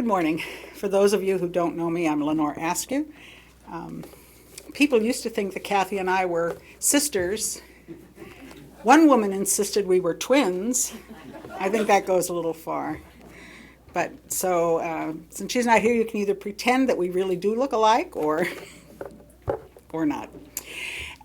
Good morning. For those of you who don't know me, I'm Lenora Askew. People used to think that Kathy and I were sisters. One woman insisted we were twins. I think that goes a little far. But so since she's not here, you can either pretend that we really do look alike or not.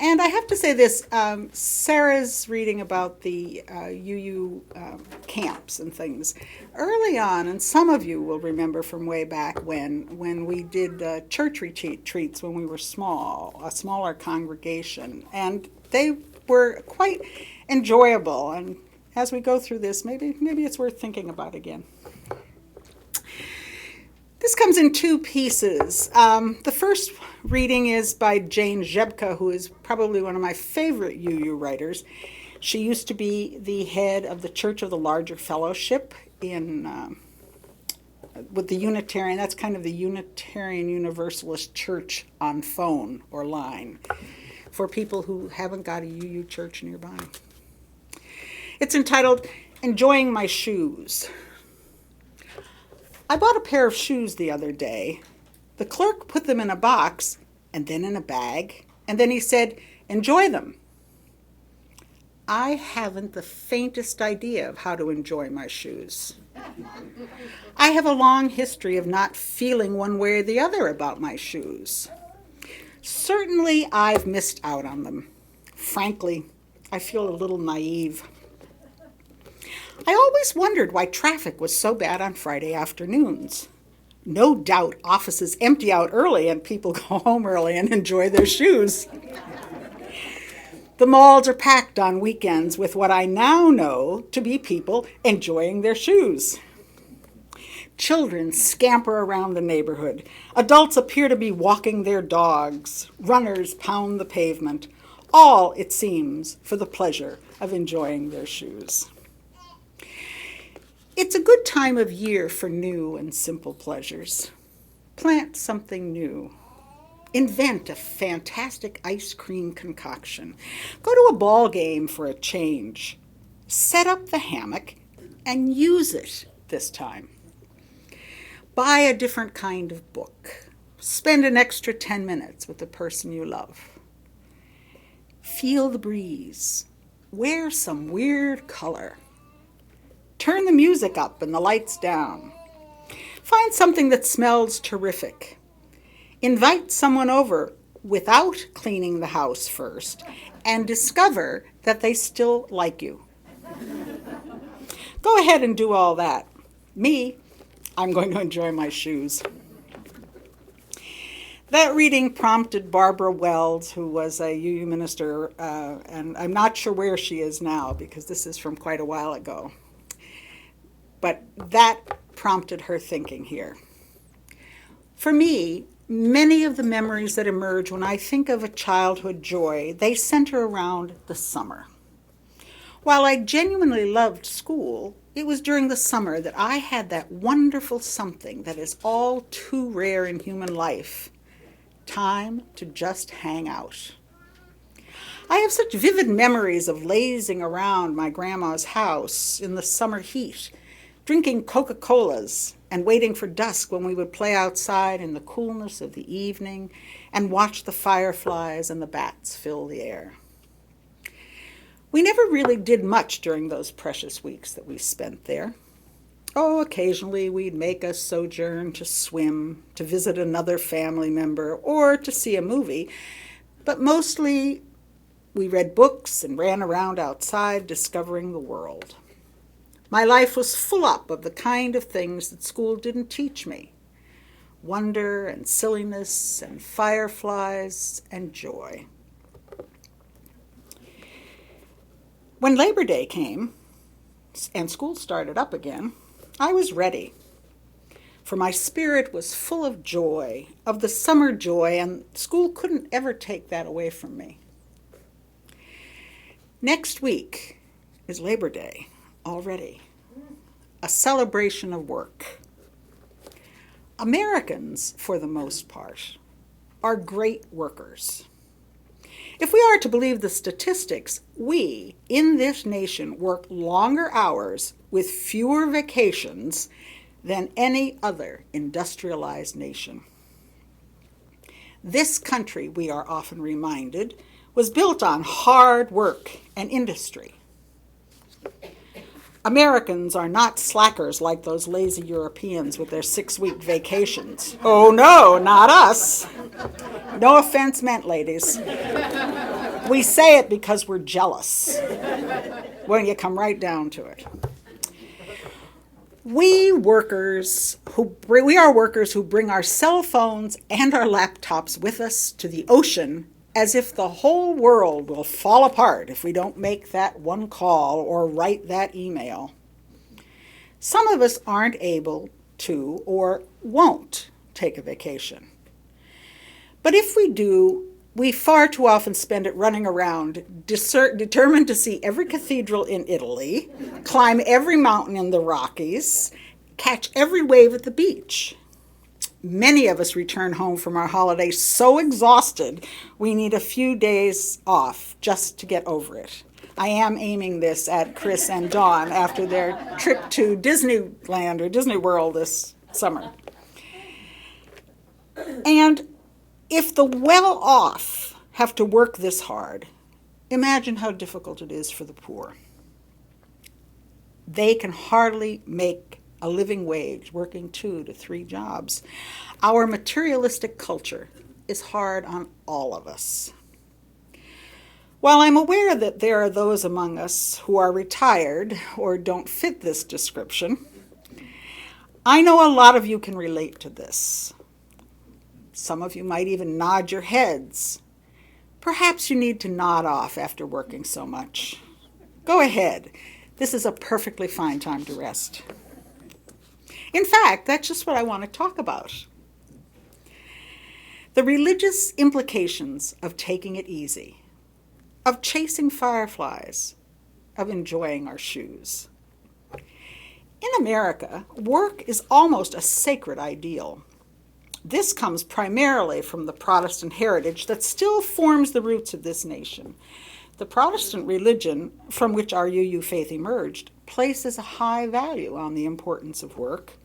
And I have to say this, Sarah's reading about the UU camps and things. Early on, and some of you will remember from way back when we did church retreats when we were small, a smaller congregation, and they were quite enjoyable. And as we go through this, maybe it's worth thinking about again. This comes in two pieces. The first reading is by Jane Zebka, who is probably one of my favorite UU writers. She used to be the head of the Church of the Larger Fellowship with the Unitarian. That's kind of the Unitarian Universalist Church on phone or line for people who haven't got a UU church nearby. It's entitled, Enjoying My Shoes. I bought a pair of shoes the other day. The clerk put them in a box and then in a bag, and then he said, enjoy them. I haven't the faintest idea of how to enjoy my shoes. I have a long history of not feeling one way or the other about my shoes. Certainly, I've missed out on them. Frankly, I feel a little naive. I always wondered why traffic was so bad on Friday afternoons. No doubt offices empty out early and people go home early and enjoy their shoes. The malls are packed on weekends with what I now know to be people enjoying their shoes. Children scamper around the neighborhood. Adults appear to be walking their dogs. Runners pound the pavement. All, it seems, for the pleasure of enjoying their shoes. It's a good time of year for new and simple pleasures. Plant something new. Invent a fantastic ice cream concoction. Go to a ball game for a change. Set up the hammock and use it this time. Buy a different kind of book. Spend an extra 10 minutes with the person you love. Feel the breeze. Wear some weird color. Turn the music up and the lights down. Find something that smells terrific. Invite someone over without cleaning the house first and discover that they still like you. Go ahead and do all that. Me, I'm going to enjoy my shoes. That reading prompted Barbara Wells, who was a UU minister, and I'm not sure where she is now because this is from quite a while ago. But that prompted her thinking here. For me, many of the memories that emerge when I think of a childhood joy, they center around the summer. While I genuinely loved school, it was during the summer that I had that wonderful something that is all too rare in human life, time to just hang out. I have such vivid memories of lazing around my grandma's house in the summer heat, drinking Coca-Colas and waiting for dusk when we would play outside in the coolness of the evening and watch the fireflies and the bats fill the air. We never really did much during those precious weeks that we spent there. Oh, occasionally we'd make a sojourn to swim, to visit another family member, or to see a movie, but mostly we read books and ran around outside discovering the world. My life was full up of the kind of things that school didn't teach me. Wonder and silliness and fireflies and joy. When Labor Day came and school started up again, I was ready. For my spirit was full of joy, of the summer joy, and school couldn't ever take that away from me. Next week is Labor Day. Already, a celebration of work. Americans, for the most part, are great workers. If we are to believe the statistics, we, in this nation, work longer hours with fewer vacations than any other industrialized nation. This country, we are often reminded, was built on hard work and industry. Americans are not slackers like those lazy Europeans with their 6-week vacations. Oh no, not us. No offense meant, ladies. We say it because we're jealous when you come right down to it. We are workers who bring our cell phones and our laptops with us to the ocean as if the whole world will fall apart if we don't make that one call or write that email. Some of us aren't able to or won't take a vacation. But if we do, we far too often spend it running around, determined to see every cathedral in Italy, climb every mountain in the Rockies, catch every wave at the beach. Many of us return home from our holidays so exhausted we need a few days off just to get over it. I am aiming this at Chris and Dawn after their trip to Disneyland or Disney World this summer. And if the well-off have to work this hard, imagine how difficult it is for the poor. They can hardly make a living wage working 2 to 3 jobs. Our materialistic culture is hard on all of us. While I'm aware that there are those among us who are retired or don't fit this description, I know a lot of you can relate to this. Some of you might even nod your heads. Perhaps you need to nod off after working so much. Go ahead. This is a perfectly fine time to rest. In fact, that's just what I want to talk about. The religious implications of taking it easy, of chasing fireflies, of enjoying our shoes. In America, work is almost a sacred ideal. This comes primarily from the Protestant heritage that still forms the roots of this nation. The Protestant religion, from which our UU faith emerged, places a high value on the importance of work.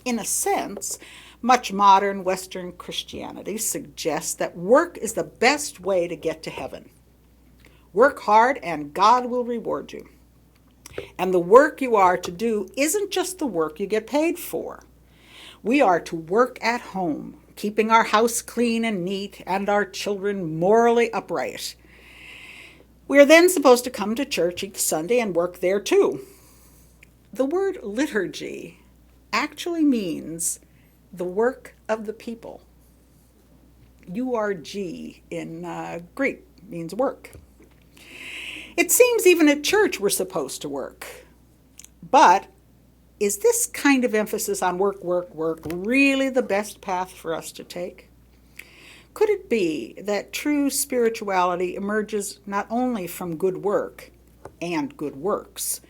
In a sense, much modern Western Christianity suggests that work is the best way to get to heaven. Work hard and God will reward you. And the work you are to do isn't just the work you get paid for. We are to work at home, keeping our house clean and neat and our children morally upright. We are then supposed to come to church each Sunday and work there too. The word liturgy actually means the work of the people. URG in Greek means work. It seems even at church we're supposed to work. But is this kind of emphasis on work really the best path for us to take? Could it be that true spirituality emerges not only from good work and good works,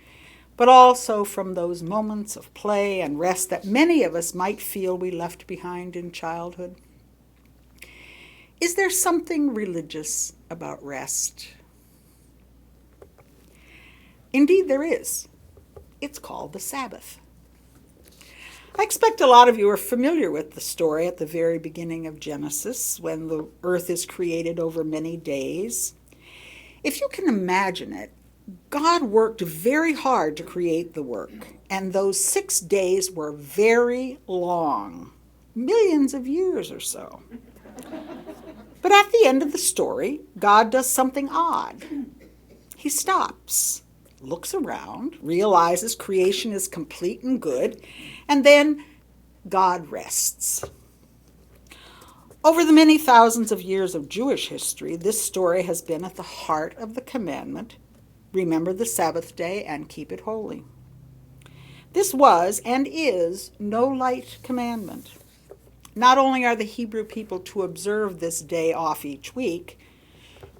but also from those moments of play and rest that many of us might feel we left behind in childhood? Is there something religious about rest? Indeed, there is. It's called the Sabbath. I expect a lot of you are familiar with the story at the very beginning of Genesis, when the earth is created over many days. If you can imagine it, God worked very hard to create the work, and those 6 days were very long, millions of years or so. But at the end of the story, God does something odd. He stops, looks around, realizes creation is complete and good, and then God rests. Over the many thousands of years of Jewish history, this story has been at the heart of the commandment, remember the Sabbath day and keep it holy. This was and is no light commandment. Not only are the Hebrew people to observe this day off each week,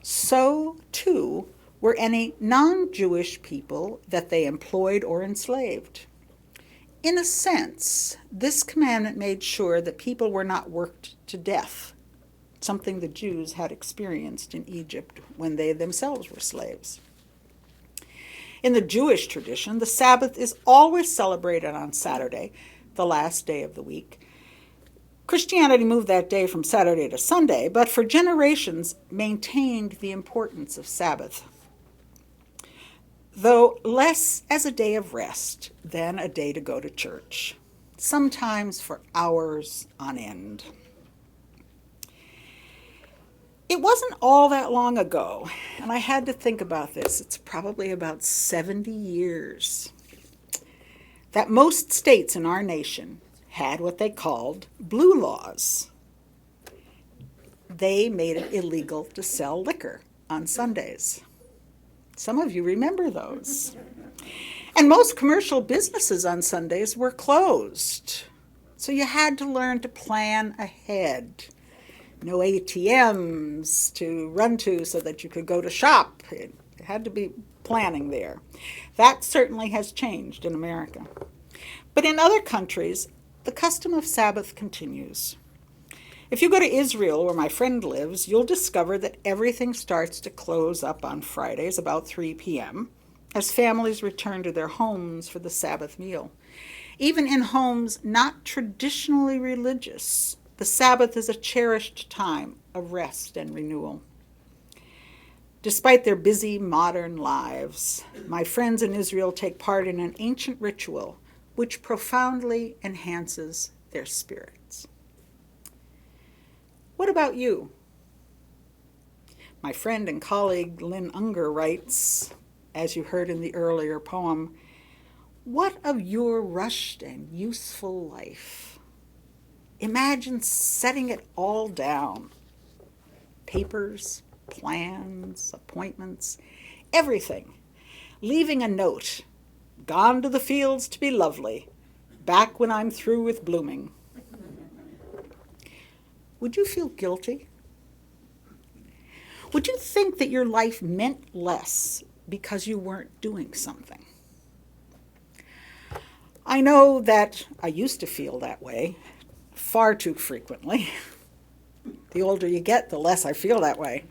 so too were any non-Jewish people that they employed or enslaved. In a sense, this commandment made sure that people were not worked to death, something the Jews had experienced in Egypt when they themselves were slaves. In the Jewish tradition, the Sabbath is always celebrated on Saturday, the the last day of the week. Christianity moved that day from Saturday to Sunday, but for generations maintained the importance of Sabbath, though less as a day of rest than a day to go to church, sometimes for hours on end. It wasn't all that long ago, and I had to think about this. It's probably about 70 years, that most states in our nation had what they called blue laws. They made it illegal to sell liquor on Sundays. Some of you remember those. And most commercial businesses on Sundays were closed. So you had to learn to plan ahead. No ATMs to run to so that you could go to shop. It had to be planning there. That certainly has changed in America. But in other countries, the custom of Sabbath continues. If you go to Israel, where my friend lives, you'll discover that everything starts to close up on Fridays about 3 p.m. as families return to their homes for the Sabbath meal. Even in homes not traditionally religious, the Sabbath is a cherished time of rest and renewal. Despite their busy modern lives, my friends in Israel take part in an ancient ritual which profoundly enhances their spirits. What about you? My friend and colleague Lynn Unger writes, as you heard in the earlier poem, "What of your rushed and useful life? Imagine setting it all down. Papers, plans, appointments, everything. Leaving a note. Gone to the fields to be lovely. Back when I'm through with blooming." Would you feel guilty? Would you think that your life meant less because you weren't doing something? I know that I used to feel that way far too frequently. The older you get, the less I feel that way.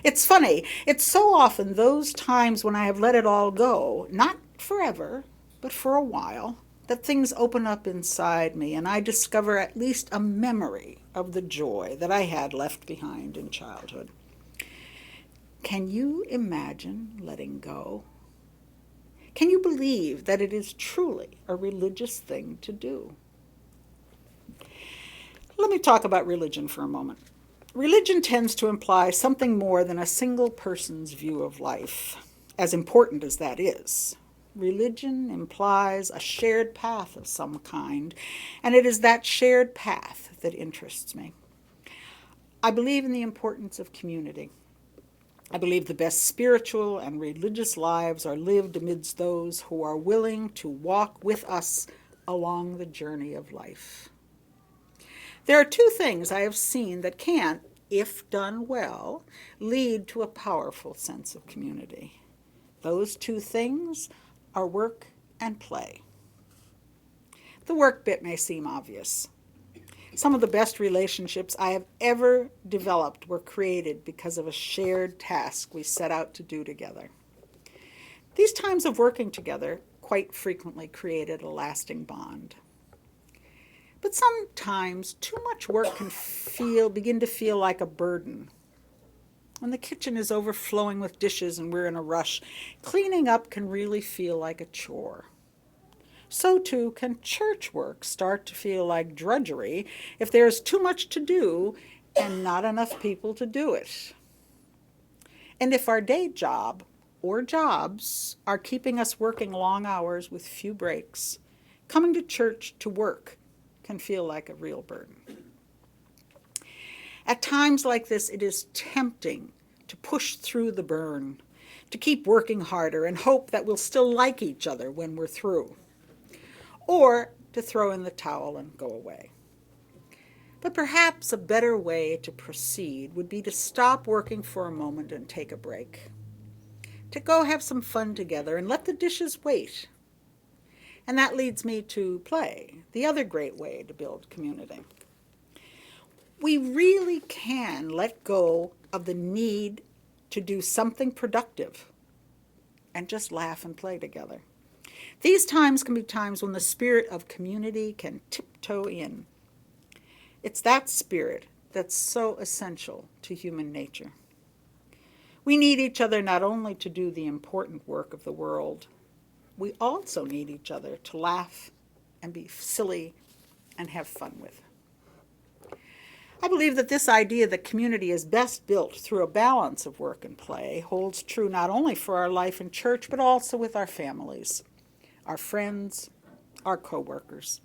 It's funny. It's so often those times when I have let it all go, not forever, but for a while, that things open up inside me and I discover at least a memory of the joy that I had left behind in childhood. Can you imagine letting go? Can you believe that it is truly a religious thing to do? Let me talk about religion for a moment. Religion tends to imply something more than a single person's view of life, as important as that is. Religion implies a shared path of some kind, and it is that shared path that interests me. I believe in the importance of community. I believe the best spiritual and religious lives are lived amidst those who are willing to walk with us along the journey of life. There are two things I have seen that can, if done well, lead to a powerful sense of community. Those two things are work and play. The work bit may seem obvious. Some of the best relationships I have ever developed were created because of a shared task we set out to do together. These times of working together quite frequently created a lasting bond. But sometimes too much work can begin to feel like a burden. When the kitchen is overflowing with dishes and we're in a rush, cleaning up can really feel like a chore. So too can church work start to feel like drudgery if there's too much to do and not enough people to do it. And if our day job or jobs are keeping us working long hours with few breaks, coming to church to work can feel like a real burden. At times like this, it is tempting to push through the burn, to keep working harder and hope that we'll still like each other when we're through, or to throw in the towel and go away. But perhaps a better way to proceed would be to stop working for a moment and take a break, to go have some fun together and let the dishes wait. And that leads me to play, the other great way to build community. We really can let go of the need to do something productive and just laugh and play together. These times can be times when the spirit of community can tiptoe in. It's that spirit that's so essential to human nature. We need each other not only to do the important work of the world, we also need each other to laugh and be silly and have fun with. I believe that this idea that community is best built through a balance of work and play holds true not only for our life in church, but also with our families, our friends, our co-workers.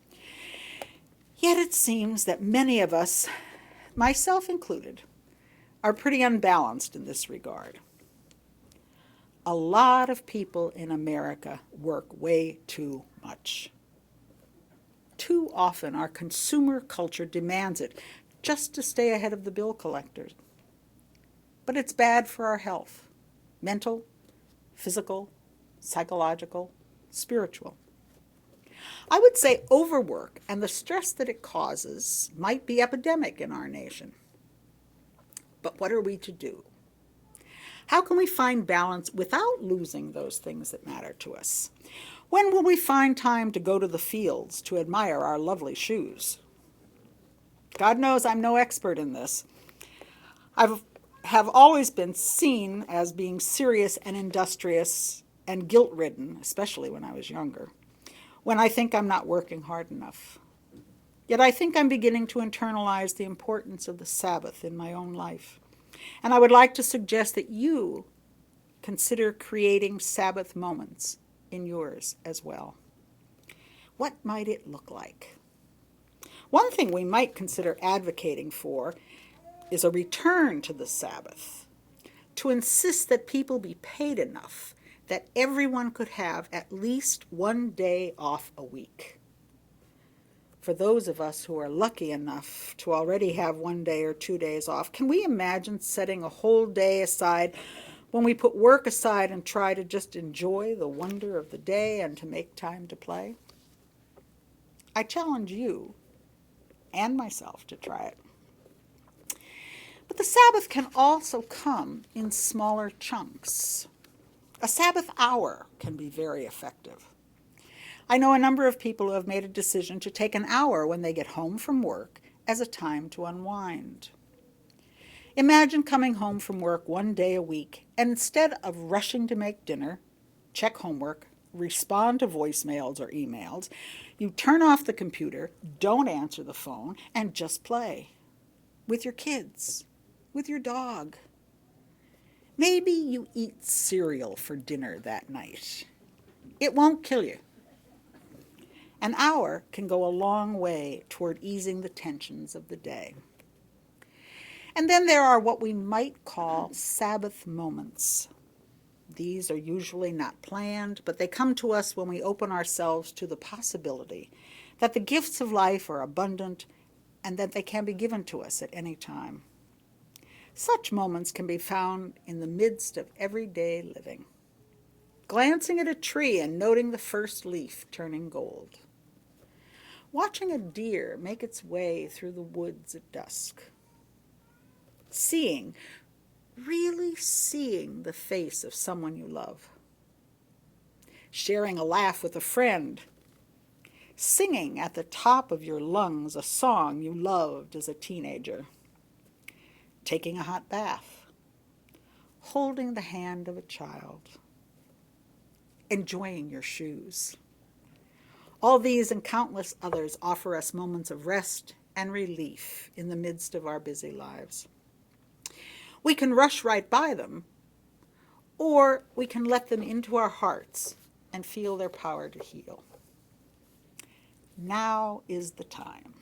Yet it seems that many of us, myself included, are pretty unbalanced in this regard. A lot of people in America work way too much. Too often our consumer culture demands it just to stay ahead of the bill collectors. But it's bad for our health, mental, physical, psychological, spiritual. I would say overwork and the stress that it causes might be epidemic in our nation. But what are we to do? How can we find balance without losing those things that matter to us? When will we find time to go to the fields to admire our lovely shoes? God knows I'm no expert in this. I have always been seen as being serious and industrious and guilt-ridden, especially when I was younger, when I think I'm not working hard enough. Yet I think I'm beginning to internalize the importance of the Sabbath in my own life. And I would like to suggest that you consider creating Sabbath moments in yours as well. What might it look like? One thing we might consider advocating for is a return to the Sabbath, to insist that people be paid enough that everyone could have at least one day off a week. For those of us who are lucky enough to already have 1 day or 2 days off, can we imagine setting a whole day aside when we put work aside and try to just enjoy the wonder of the day and to make time to play? I challenge you and myself to try it. But the Sabbath can also come in smaller chunks. A Sabbath hour can be very effective. I know a number of people who have made a decision to take an hour when they get home from work as a time to unwind. Imagine coming home from work 1 day a week, and instead of rushing to make dinner, check homework, respond to voicemails or emails, you turn off the computer, don't answer the phone, and just play. With your kids, with your dog. Maybe you eat cereal for dinner that night. It won't kill you. An hour can go a long way toward easing the tensions of the day. And then there are what we might call Sabbath moments. These are usually not planned, but they come to us when we open ourselves to the possibility that the gifts of life are abundant and that they can be given to us at any time. Such moments can be found in the midst of everyday living. Glancing at a tree and noting the first leaf turning gold. Watching a deer make its way through the woods at dusk. Really seeing the face of someone you love. Sharing a laugh with a friend. Singing at the top of your lungs a song you loved as a teenager. Taking a hot bath. Holding the hand of a child. Enjoying your shoes. All these and countless others offer us moments of rest and relief in the midst of our busy lives. We can rush right by them, or we can let them into our hearts and feel their power to heal. Now is the time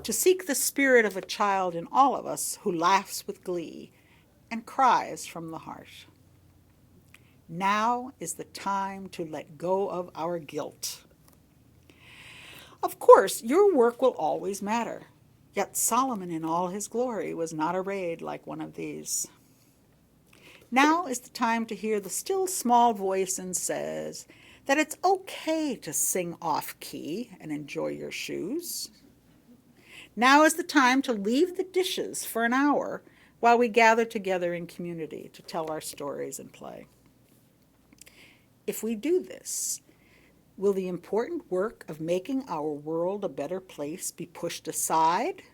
to seek the spirit of a child in all of us who laughs with glee and cries from the heart. Now is the time to let go of our guilt. Of course, your work will always matter. Yet Solomon in all his glory was not arrayed like one of these. Now is the time to hear the still small voice and says that it's okay to sing off-key and enjoy your shoes. Now is the time to leave the dishes for an hour while we gather together in community to tell our stories and play. If we do this, Will the important work of making our world a better place be pushed aside?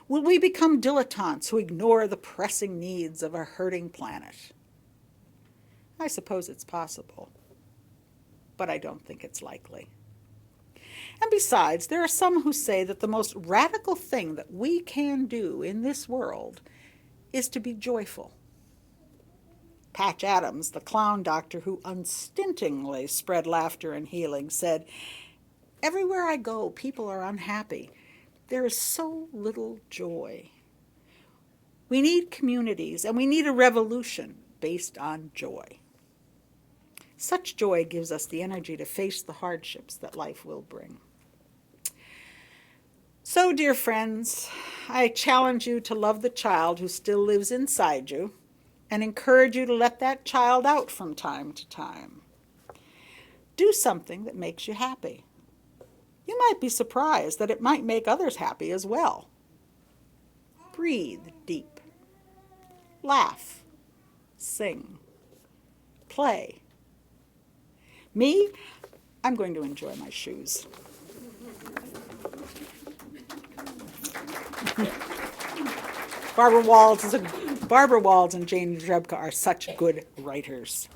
Will we become dilettantes who ignore the pressing needs of a hurting planet? I suppose it's possible, but I don't think it's likely. And besides, there are some who say that the most radical thing that we can do in this world is to be joyful. Patch Adams, the clown doctor who unstintingly spread laughter and healing, said, "Everywhere I go, people are unhappy. There is so little joy. We need communities, and we need a revolution based on joy. Such joy gives us the energy to face the hardships that life will bring." So, dear friends, I challenge you to love the child who still lives inside you and encourage you to let that child out from time to time. Do something that makes you happy. You might be surprised that it might make others happy as well. Breathe deep. Laugh. Sing. Play. Me, I'm going to enjoy my shoes. Barbara Waltz and Jane Drebka are such good writers.